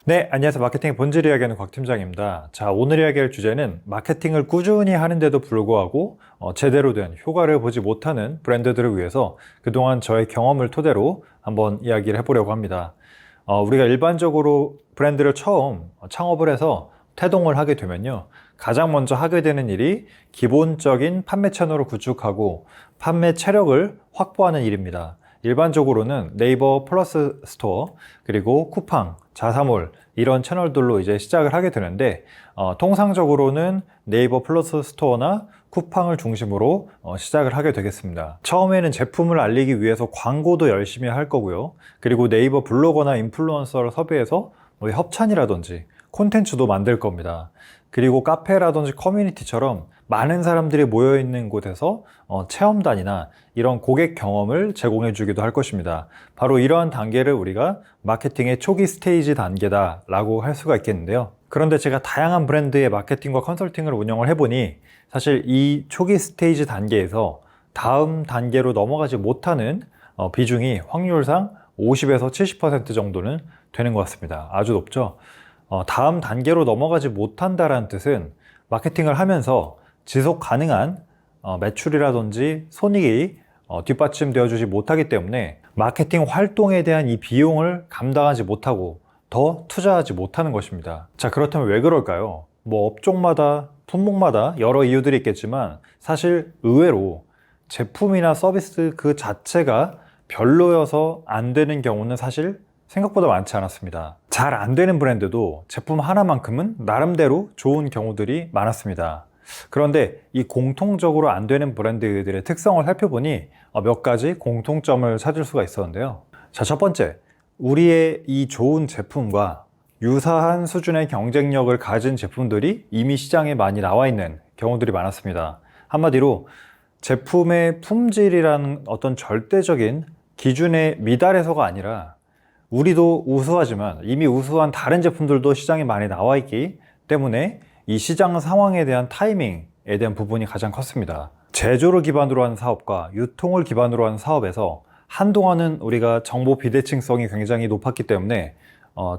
네, 안녕하세요. 마케팅의 본질 이야기하는 곽 팀장입니다. 자, 오늘 이야기할 주제는 마케팅을 꾸준히 하는데도 불구하고 제대로 된 효과를 보지 못하는 브랜드들을 위해서 그동안 저의 경험을 토대로 한번 이야기를 해보려고 합니다. 우리가 일반적으로 브랜드를 처음 창업을 해서 태동을 하게 되면요, 가장 먼저 하게 되는 일이 기본적인 판매 채널을 구축하고 판매 체력을 확보하는 일입니다. 일반적으로는 네이버 플러스 스토어, 그리고 쿠팡, 자사몰 이런 채널들로 이제 시작을 하게 되는데, 통상적으로는 네이버 플러스 스토어나 쿠팡을 중심으로 시작을 하게 되겠습니다. 처음에는 제품을 알리기 위해서 광고도 열심히 할 거고요. 그리고 네이버 블로거나 인플루언서를 섭외해서 협찬이라든지 콘텐츠도 만들 겁니다. 그리고 카페라든지 커뮤니티처럼 많은 사람들이 모여있는 곳에서 체험단이나 이런 고객 경험을 제공해 주기도 할 것입니다. 바로 이러한 단계를 우리가 마케팅의 초기 스테이지 단계다 라고 할 수가 있겠는데요. 그런데 제가 다양한 브랜드의 마케팅과 컨설팅을 운영을 해보니 사실 이 초기 스테이지 단계에서 다음 단계로 넘어가지 못하는 비중이 확률상 50에서 70% 정도는 되는 것 같습니다. 아주 높죠. 다음 단계로 넘어가지 못한다라는 뜻은 마케팅을 하면서 지속 가능한 매출이라든지 손익이 뒷받침되어 주지 못하기 때문에 마케팅 활동에 대한 이 비용을 감당하지 못하고 더 투자하지 못하는 것입니다. 자, 그렇다면 왜 그럴까요? 업종마다 품목마다 여러 이유들이 있겠지만 사실 의외로 제품이나 서비스 그 자체가 별로여서 안 되는 경우는 사실 생각보다 많지 않았습니다. 잘 안 되는 브랜드도 제품 하나만큼은 나름대로 좋은 경우들이 많았습니다. 그런데 이 공통적으로 안 되는 브랜드들의 특성을 살펴보니 몇 가지 공통점을 찾을 수가 있었는데요. 자, 첫 번째, 우리의 이 좋은 제품과 유사한 수준의 경쟁력을 가진 제품들이 이미 시장에 많이 나와 있는 경우들이 많았습니다. 한마디로 제품의 품질이라는 어떤 절대적인 기준에 미달해서가 아니라 우리도 우수하지만 이미 우수한 다른 제품들도 시장에 많이 나와 있기 때문에 이 시장 상황에 대한 타이밍에 대한 부분이 가장 컸습니다. 제조를 기반으로 한 사업과 유통을 기반으로 한 사업에서 한동안은 우리가 정보 비대칭성이 굉장히 높았기 때문에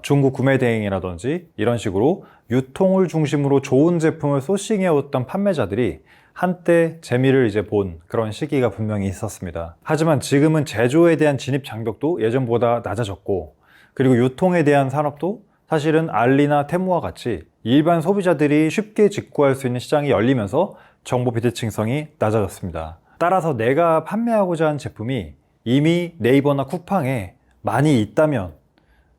중국 구매 대행이라든지 이런 식으로 유통을 중심으로 좋은 제품을 소싱해왔던 판매자들이 한때 재미를 이제 본 그런 시기가 분명히 있었습니다. 하지만 지금은 제조에 대한 진입 장벽도 예전보다 낮아졌고, 그리고 유통에 대한 산업도 사실은 알리나 테무와 같이 일반 소비자들이 쉽게 직구할 수 있는 시장이 열리면서 정보 비대칭성이 낮아졌습니다. 따라서 내가 판매하고자 하는 제품이 이미 네이버나 쿠팡에 많이 있다면,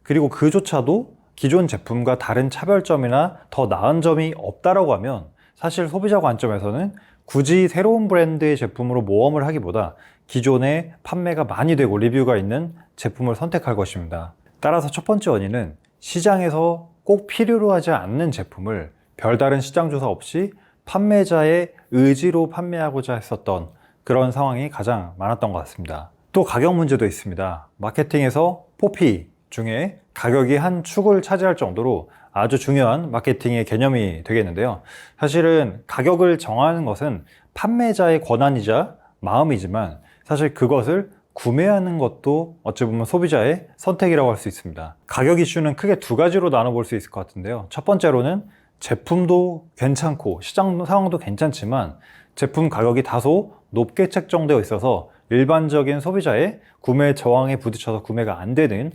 그리고 그조차도 기존 제품과 다른 차별점이나 더 나은 점이 없다라고 하면 사실 소비자 관점에서는 굳이 새로운 브랜드의 제품으로 모험을 하기보다 기존에 판매가 많이 되고 리뷰가 있는 제품을 선택할 것입니다. 따라서 첫 번째 원인은 시장에서 꼭 필요로 하지 않는 제품을 별다른 시장 조사 없이 판매자의 의지로 판매하고자 했었던 그런 상황이 가장 많았던 것 같습니다. 또 가격 문제도 있습니다. 마케팅에서 포피 중에 가격이 한 축을 차지할 정도로 아주 중요한 마케팅의 개념이 되겠는데요. 사실은 가격을 정하는 것은 판매자의 권한이자 마음이지만 사실 그것을 구매하는 것도 어찌 보면 소비자의 선택이라고 할 수 있습니다. 가격 이슈는 크게 두 가지로 나눠볼 수 있을 것 같은데요. 첫 번째로는 제품도 괜찮고 시장 상황도 괜찮지만 제품 가격이 다소 높게 책정되어 있어서 일반적인 소비자의 구매 저항에 부딪혀서 구매가 안 되는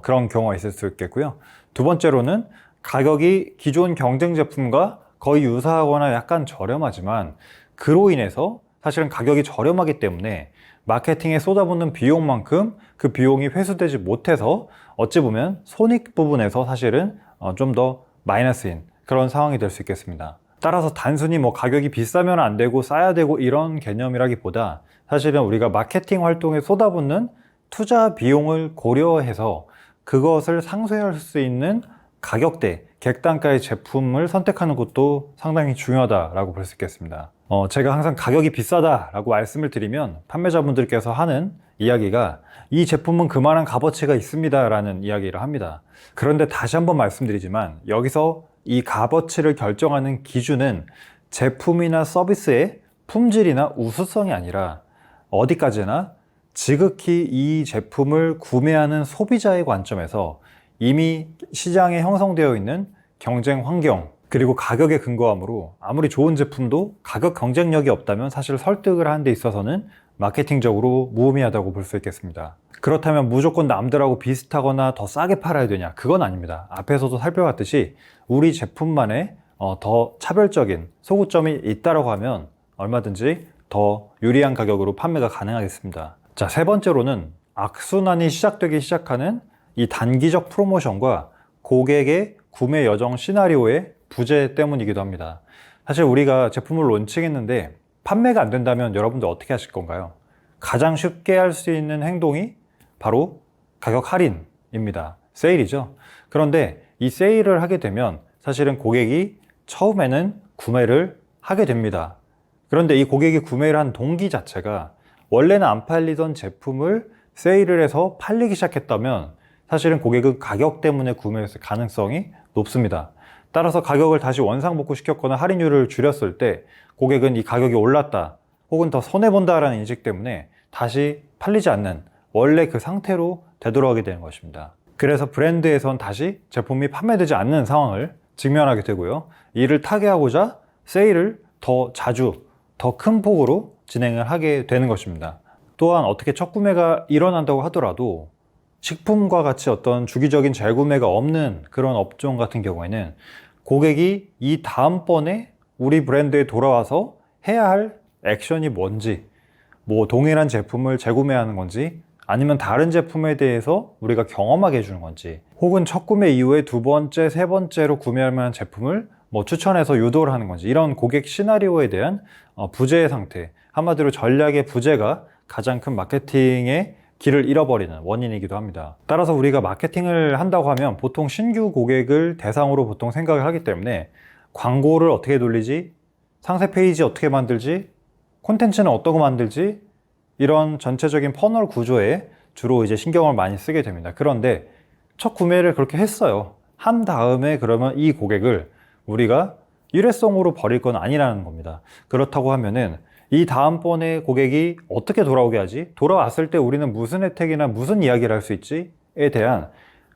그런 경우가 있을 수 있겠고요. 두 번째로는 가격이 기존 경쟁 제품과 거의 유사하거나 약간 저렴하지만 그로 인해서 사실은 가격이 저렴하기 때문에 마케팅에 쏟아붓는 비용만큼 그 비용이 회수되지 못해서 어찌 보면 손익 부분에서 사실은 좀 더 마이너스인 그런 상황이 될 수 있겠습니다. 따라서 단순히 가격이 비싸면 안 되고 싸야 되고 이런 개념이라기보다 사실은 우리가 마케팅 활동에 쏟아붓는 투자 비용을 고려해서 그것을 상쇄할 수 있는 가격대, 객단가의 제품을 선택하는 것도 상당히 중요하다라고 볼 수 있겠습니다. 제가 항상 가격이 비싸다라고 말씀을 드리면 판매자분들께서 하는 이야기가 이 제품은 그만한 값어치가 있습니다 라는 이야기를 합니다. 그런데 다시 한번 말씀드리지만 여기서 이 값어치를 결정하는 기준은 제품이나 서비스의 품질이나 우수성이 아니라 어디까지나 지극히 이 제품을 구매하는 소비자의 관점에서 이미 시장에 형성되어 있는 경쟁 환경 그리고 가격에 근거하므로 아무리 좋은 제품도 가격 경쟁력이 없다면 사실 설득을 하는 데 있어서는 마케팅적으로 무의미하다고 볼 수 있겠습니다. 그렇다면 무조건 남들하고 비슷하거나 더 싸게 팔아야 되냐? 그건 아닙니다. 앞에서도 살펴봤듯이 우리 제품만의 더 차별적인 소구점이 있다고 하면 얼마든지 더 유리한 가격으로 판매가 가능하겠습니다. 자, 세 번째로는 악순환이 시작되기 시작하는 이 단기적 프로모션과 고객의 구매 여정 시나리오의 부재 때문이기도 합니다. 사실 우리가 제품을 론칭했는데 판매가 안 된다면 여러분들 어떻게 하실 건가요? 가장 쉽게 할 수 있는 행동이 바로 가격 할인입니다. 세일이죠. 그런데 이 세일을 하게 되면 사실은 고객이 처음에는 구매를 하게 됩니다. 그런데 이 고객이 구매를 한 동기 자체가 원래는 안 팔리던 제품을 세일을 해서 팔리기 시작했다면 사실은 고객은 가격 때문에 구매했을 가능성이 높습니다. 따라서 가격을 다시 원상복구 시켰거나 할인율을 줄였을 때 고객은 이 가격이 올랐다 혹은 더 손해본다라는 인식 때문에 다시 팔리지 않는 원래 그 상태로 되돌아가게 되는 것입니다. 그래서 브랜드에선 다시 제품이 판매되지 않는 상황을 직면하게 되고요. 이를 타개하고자 세일을 더 자주 더 큰 폭으로 진행을 하게 되는 것입니다. 또한 어떻게 첫 구매가 일어난다고 하더라도 식품과 같이 어떤 주기적인 재구매가 없는 그런 업종 같은 경우에는 고객이 이 다음번에 우리 브랜드에 돌아와서 해야 할 액션이 뭔지, 뭐 동일한 제품을 재구매하는 건지 아니면 다른 제품에 대해서 우리가 경험하게 해주는 건지 혹은 첫 구매 이후에 두 번째, 세 번째로 구매할 만한 제품을 뭐 추천해서 유도를 하는 건지 이런 고객 시나리오에 대한 부재의 상태, 한마디로 전략의 부재가 가장 큰 마케팅의 길을 잃어버리는 원인이기도 합니다. 따라서 우리가 마케팅을 한다고 하면 보통 신규 고객을 대상으로 보통 생각을 하기 때문에 광고를 어떻게 돌리지, 상세 페이지 어떻게 만들지, 콘텐츠는 어떤 거 만들지 이런 전체적인 퍼널 구조에 주로 이제 신경을 많이 쓰게 됩니다. 그런데 첫 구매를 그렇게 했어요. 한 다음에 그러면 이 고객을 우리가 일회성으로 버릴 건 아니라는 겁니다. 그렇다고 하면은 이 다음번에 고객이 어떻게 돌아오게 하지? 돌아왔을 때 우리는 무슨 혜택이나 무슨 이야기를 할 수 있지? 에 대한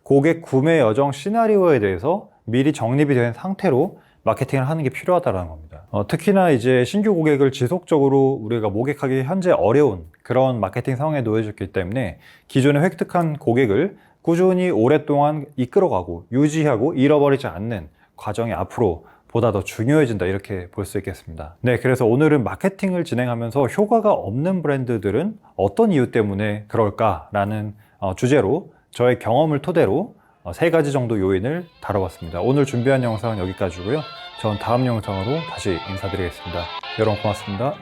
고객 구매 여정 시나리오에 대해서 미리 정립이 된 상태로 마케팅을 하는 게 필요하다는 겁니다. 특히나 이제 신규 고객을 지속적으로 우리가 모객하기 현재 어려운 그런 마케팅 상황에 놓여졌기 때문에 기존에 획득한 고객을 꾸준히 오랫동안 이끌어가고 유지하고 잃어버리지 않는 과정이 앞으로 보다 더 중요해진다 이렇게 볼 수 있겠습니다. 네, 그래서 오늘은 마케팅을 진행하면서 효과가 없는 브랜드들은 어떤 이유 때문에 그럴까라는 주제로 저의 경험을 토대로 세 가지 정도 요인을 다뤄봤습니다. 오늘 준비한 영상은 여기까지고요. 전 다음 영상으로 다시 인사드리겠습니다. 여러분 고맙습니다.